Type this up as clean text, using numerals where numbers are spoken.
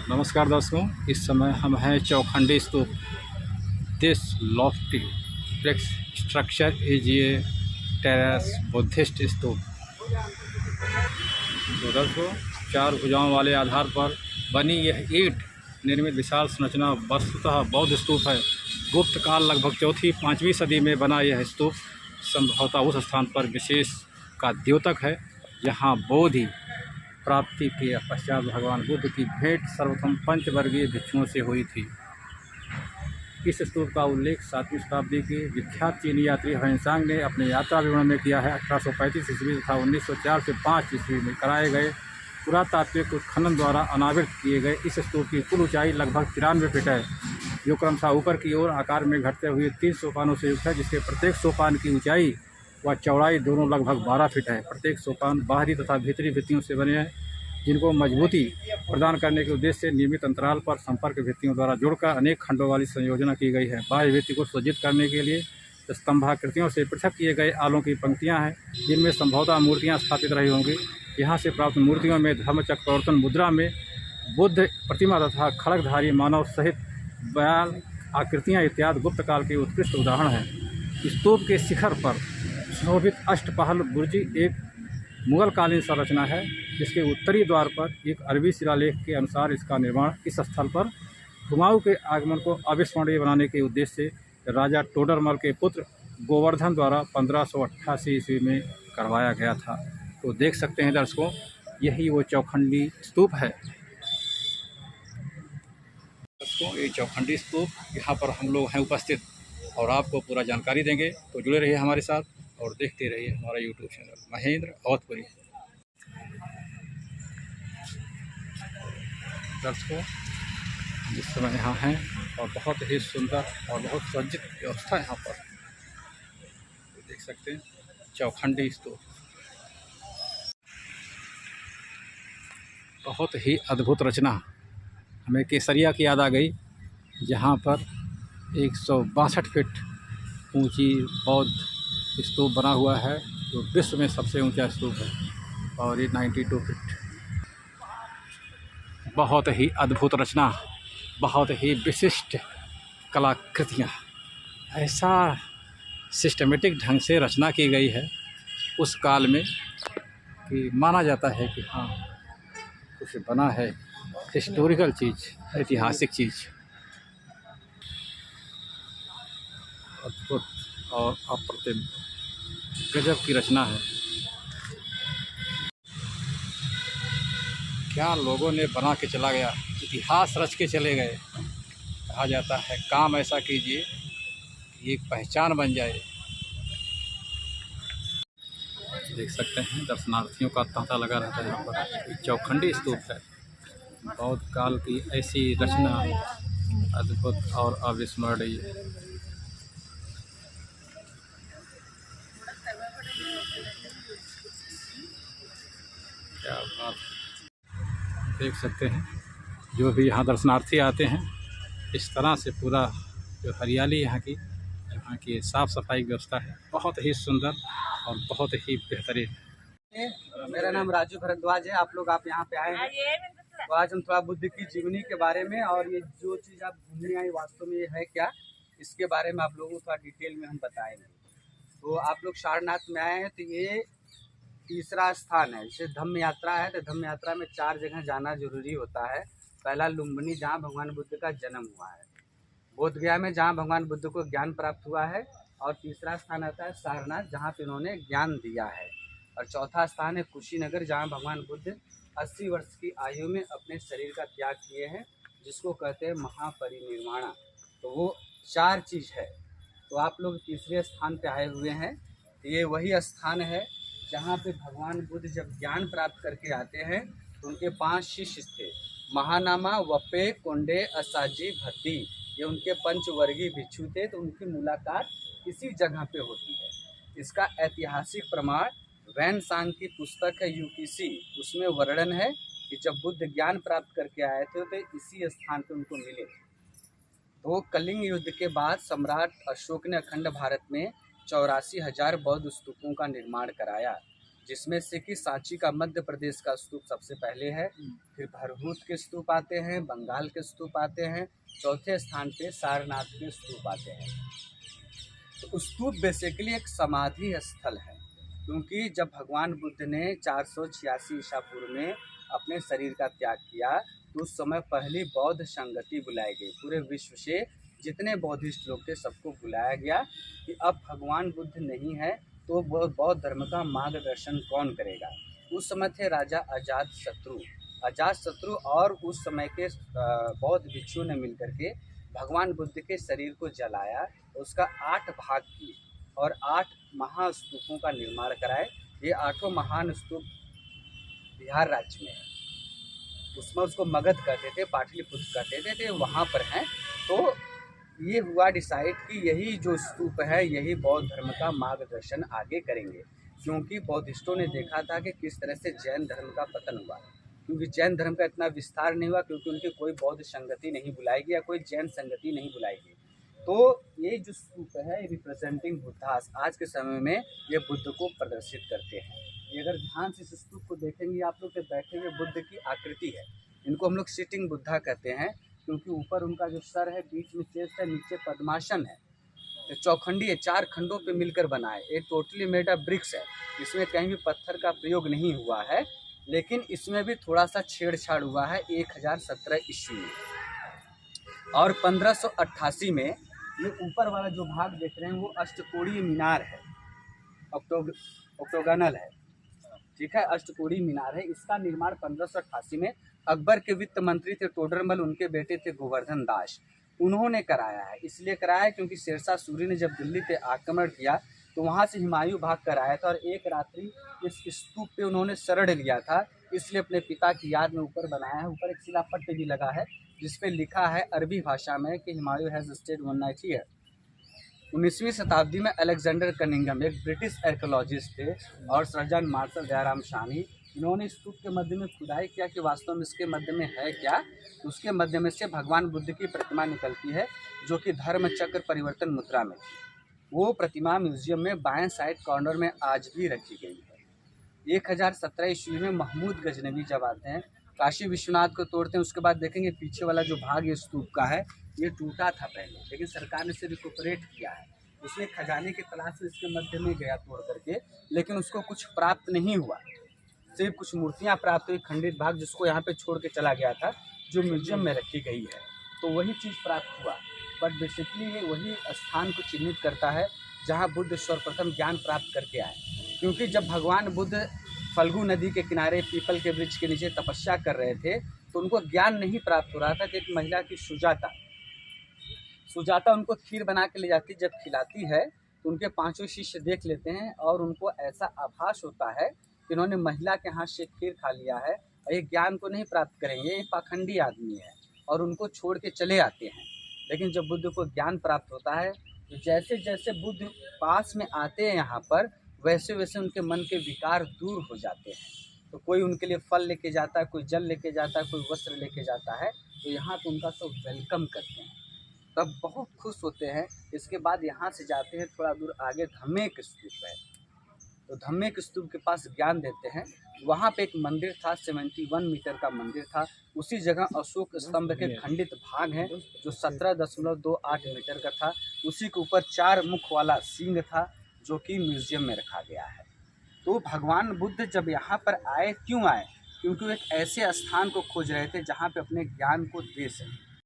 नमस्कार दर्शकों, इस समय हम हैं Chaukhandi stupa. This lofty flex structure is a terrace Buddhist stupa. तो दर्शकों, चार भुजाओं वाले आधार पर बनी यह ईंट निर्मित विशाल संरचना वस्तुतः बौद्ध स्तूप है। गुप्त काल लगभग 4वीं-5वीं सदी में बना यह स्तूप संभवतः उस स्थान पर विशेष का द्योतक है जहाँ बोधि प्राप्ति के पश्चात भगवान बुद्ध की भेंट सर्वप्रथम पंचवर्गीय भिक्षुओं से हुई थी। इस स्तूप का उल्लेख 7वीं शताब्दी के विख्यात चीनी यात्री ह्वेनसांग ने अपने यात्रा विवरण में किया है। 1835 ईस्वी तथा 1904 से 5 ईस्वी में कराए गए पुरातात्विक उत्खनन द्वारा अनावृत किए गए इस स्तूप की कुल ऊंचाई लगभग 93 फीट है, जो क्रमशः ऊपर की ओर आकार में घटते हुए 3 सोपानों से युक्त है, जिसके प्रत्येक सोपान की ऊंचाई व चौड़ाई दोनों लगभग 12 फीट है। प्रत्येक सोपान बाहरी तथा भीतरी भित्तियों से बने हैं, जिनको मजबूती प्रदान करने के उद्देश्य से नियमित अंतराल पर संपर्क भित्तियों द्वारा जोड़कर अनेक खंडों वाली संयोजना की गई है। बाह्य भित्ति को सुसज्जित करने के लिए स्तंभाकृतियों से पृथक किए गए आलों की पंक्तियां हैं, जिनमें संभवतः मूर्तियां स्थापित रही होंगी। यहाँ से प्राप्त मूर्तियों में धर्मचक्र प्रवर्तन मुद्रा में बुद्ध प्रतिमा तथा खड़गधारी मानव सहित बयाल आकृतियाँ इत्यादि गुप्त काल के उत्कृष्ट उदाहरण हैं। स्तूप के शिखर पर शोभित अष्टपहल बुर्ज एक मुगल कालीन संरचना है, जिसके उत्तरी द्वार पर एक अरबी शिलालेख के अनुसार इसका निर्माण इस स्थल पर हुमायूं के आगमन को अविस्मरणीय बनाने के उद्देश्य से राजा टोडरमल के पुत्र गोवर्धन द्वारा 1588 ईस्वी में करवाया गया था। तो देख सकते हैं दर्शकों, यही वो चौखंडी स्तूप है। दर्शकों, ये चौखंडी स्तूप, यहाँ पर हम लोग हैं उपस्थित और आपको पूरा जानकारी देंगे। तो जुड़े रहिए हमारे साथ और देखते रहिए हमारा यूट्यूब चैनल महेंद्र अवधपुरी। दर्शकों, इस समय यहाँ हैं और बहुत ही सुंदर और बहुत सज्जित व्यवस्था यहाँ पर देख सकते हैं। चौखंडी स्तूप बहुत ही अद्भुत रचना। हमें केसरिया की याद आ गई, जहाँ पर 162 फीट ऊंची बौद्ध स्तूप बना हुआ है, जो विश्व में सबसे ऊंचा स्तूप है, और ये 92 फीट। बहुत ही अद्भुत रचना, बहुत ही विशिष्ट कलाकृतियाँ। ऐसा सिस्टमेटिक ढंग से रचना की गई है उस काल में कि माना जाता है कि हाँ, कुछ बना है, हिस्टोरिकल चीज़, ऐतिहासिक चीज़। अद्भुत और अप्रतिम गजब की रचना है। क्या लोगों ने बना के चला गया, इतिहास रच के चले गए। कहा जाता है काम ऐसा कीजिए कि एक पहचान बन जाए। देख सकते हैं दर्शनार्थियों का तांता लगा रहता है यहाँ पर। चौखंडी स्तूप है, बौद्ध काल की ऐसी रचना अद्भुत और अविस्मरणीय। क्या बात, देख सकते हैं जो भी यहाँ दर्शनार्थी आते हैं, इस तरह से पूरा जो हरियाली यहाँ की साफ़ सफाई व्यवस्था है, बहुत ही सुंदर और बहुत ही बेहतरीन। मेरा नाम राजू भारद्वाज है। आप यहाँ पे आए हैं, तो आज हम थोड़ा बुद्ध की जीवनी के बारे में और ये जो चीज़ आप घूमने आए वास्तव में ये है क्या, इसके बारे में आप लोगों को थोड़ा डिटेल में हम बताएंगे। तो आप लोग सारनाथ में आए हैं, तो ये तीसरा स्थान है। जैसे धम्म यात्रा है, तो धम्म यात्रा में 4 जगह जाना जरूरी होता है। पहला लुम्बिनी, जहाँ भगवान बुद्ध का जन्म हुआ है। बोध गया में, जहाँ भगवान बुद्ध को ज्ञान प्राप्त हुआ है। और तीसरा स्थान आता है सारनाथ, जहाँ पे उन्होंने ज्ञान दिया है। और चौथा स्थान है कुशीनगर, जहाँ भगवान बुद्ध 80 वर्ष की आयु में अपने शरीर का त्याग किए हैं, जिसको कहते हैं महापरिनिर्वाण। तो वो 4 चीज़ है। तो आप लोग तीसरे स्थान पे आए हुए हैं। ये वही स्थान है जहाँ पे भगवान बुद्ध जब ज्ञान प्राप्त करके आते हैं, तो उनके 5 शिष्य थे। महानामा, वपे, कोंडे, असाजी, भद्दी, ये उनके पंचवर्गीय भिक्षु थे। तो उनकी मुलाकात इसी जगह पे होती है। इसका ऐतिहासिक प्रमाण ह्वेनसांग की पुस्तक है यूकीसी, उसमें वर्णन है कि जब बुद्ध ज्ञान प्राप्त करके आए थे तो इसी स्थान पे उनको मिले। तो कलिंग युद्ध के बाद सम्राट अशोक ने अखंड भारत में 84,000 बौद्ध स्तूपों का निर्माण कराया। जिसमें से कि सांची का मध्य प्रदेश का स्तूप सबसे पहले है, फिर भरहूत के स्तूप आते हैं, बंगाल के स्तूप आते हैं, चौथे स्थान पे सारनाथ के स्तूप आते हैं। तो स्तूप बेसिकली एक समाधि स्थल है, क्योंकि जब भगवान बुद्ध ने 486 ईसा पूर्व में अपने शरीर का त्याग किया तो उस समय पहली बौद्ध संगति बुलाई गई। पूरे विश्व से जितने बौद्धिस्ट लोग थे सबको बुलाया गया कि अब भगवान बुद्ध नहीं है तो बौद्ध धर्म का मार्गदर्शन कौन करेगा। उस समय थे राजा अजातशत्रु और उस समय के बौद्ध भिक्षुओं ने मिलकर के भगवान बुद्ध के शरीर को जलाया, उसका 8 भाग किए और 8 महास्तूपों का निर्माण कराए। ये 8 महान स्तूप बिहार राज्य में है, उसमें उसको मगध कहते थे, पाटलिपुत्र कहते थे, वहाँ पर हैं। तो ये हुआ डिसाइड कि यही जो स्तूप है यही बौद्ध धर्म का मार्गदर्शन आगे करेंगे, क्योंकि बौद्धिस्टों ने देखा था कि किस तरह से जैन धर्म का पतन हुआ, क्योंकि जैन धर्म का इतना विस्तार नहीं हुआ, क्योंकि उनकी कोई बौद्ध संगति नहीं बुलाएगी या कोई जैन संगति नहीं बुलाएगी। तो ये जो स्तूप है रिप्रेजेंटिंग बुद्धास, आज के समय में ये बुद्ध को प्रदर्शित करते हैं। ये अगर ध्यान से इस स्तूप को देखेंगे आप लोग, के बैठे हुए बुद्ध की आकृति है, इनको हम लोग सिटिंग बुद्धा कहते हैं, क्योंकि ऊपर उनका जो सर है, बीच में चेस्ट है, नीचे पद्मासन है। तो चौखंडी है, 4 खंडों पे मिलकर बना है। ये टोटली मेड ऑफ ब्रिक्स है, इसमें कहीं भी पत्थर का प्रयोग नहीं हुआ है, लेकिन इसमें भी थोड़ा सा छेड़छाड़ हुआ है 1017 ईस्वी में। और 1588 में ये ऊपर वाला जो भाग देख रहे हैं वो अष्टकोणीय मीनार है, ऑक्टोगोनल है, ठीक है, अष्टकोणीय मीनार है। इसका निर्माण 1588 में अकबर के वित्त मंत्री थे टोडरमल, उनके बेटे थे गोवर्धन दास, उन्होंने कराया है। इसलिए कराया क्योंकि शेरशाह सूरी ने जब दिल्ली पे आक्रमण किया तो वहाँ से हुमायूं भाग कर आया था और एक रात्रि इस स्तूप पे उन्होंने शरण लिया था, इसलिए अपने पिता की याद में ऊपर बनाया है। ऊपर एक शिलापट्ट भी लगा है जिसपे लिखा है अरबी भाषा में कि Humayun has stayed one night here. 19वीं शताब्दी में अलेक्जेंडर कनिंघम एक ब्रिटिश आर्कियोलॉजिस्ट थे और सर्जन मार्शल दयाराम शानी, इन्होंने स्तूप के मध्य में खुदाई किया कि वास्तव में इसके मध्य में है क्या। तो उसके मध्य में से भगवान बुद्ध की प्रतिमा निकलती है जो कि धर्म चक्र परिवर्तन मुद्रा में थी। वो प्रतिमा म्यूजियम में बाएं साइड कॉर्नर में आज भी रखी गई है। 1017 ईस्वी में महमूद गजनवी जब आते हैं, काशी विश्वनाथ को तोड़ते हैं, उसके बाद देखेंगे पीछे वाला जो भाग ये स्तूप का है ये टूटा था पहले, लेकिन सरकार ने इसे रिकूपरेट किया है। इसलिए खजाने की तलाश में इसके मध्य में गया तोड़ करके, लेकिन उसको कुछ प्राप्त नहीं हुआ, सिर्फ कुछ मूर्तियाँ प्राप्त हुई, खंडित भाग जिसको यहाँ पे छोड़ के चला गया था, जो म्यूजियम में रखी गई है, तो वही चीज़ प्राप्त हुआ। बट बेसिकली ये वही स्थान को चिन्हित करता है जहाँ बुद्ध सर्वप्रथम ज्ञान प्राप्त करके आए, क्योंकि जब भगवान बुद्ध फल्गु नदी के किनारे पीपल के वृक्ष के नीचे तपस्या कर रहे थे तो उनको ज्ञान नहीं प्राप्त हो रहा था कि एक महिला की सुजाता उनको खीर बना के ले जाती, जब खिलाती है तो उनके 5 शिष्य देख लेते हैं और उनको ऐसा आभास होता है कि इन्होंने महिला के हाथ से खीर खा लिया है और ये ज्ञान को नहीं प्राप्त करेंगे, ये पाखंडी आदमी है, और उनको छोड़ के चले आते हैं। लेकिन जब बुद्ध को ज्ञान प्राप्त होता है तो जैसे जैसे बुद्ध पास में आते हैं यहाँ पर, वैसे वैसे उनके मन के विकार दूर हो जाते हैं। तो कोई उनके लिए फल लेके जाता है, कोई जल लेके जाता है, कोई वस्त्र लेके जाता है, तो यहाँ पे उनका सब वेलकम करते हैं, तब बहुत खुश होते हैं। इसके बाद यहाँ से जाते हैं थोड़ा दूर आगे, धम्मेक स्तूप है, तो धम्मेक स्तूप के पास ज्ञान देते हैं। वहाँ पे एक मंदिर था, 71 मीटर का मंदिर था, उसी जगह अशोक स्तंभ के खंडित भाग हैं जो 17.28 मीटर का था, उसी के ऊपर 4 मुख वाला सिंह था जो कि म्यूजियम में रखा गया है। तो भगवान बुद्ध जब यहाँ पर आए, क्यों आए? क्योंकि वो एक ऐसे स्थान को खोज रहे थे जहाँ पे अपने ज्ञान को दे सकें।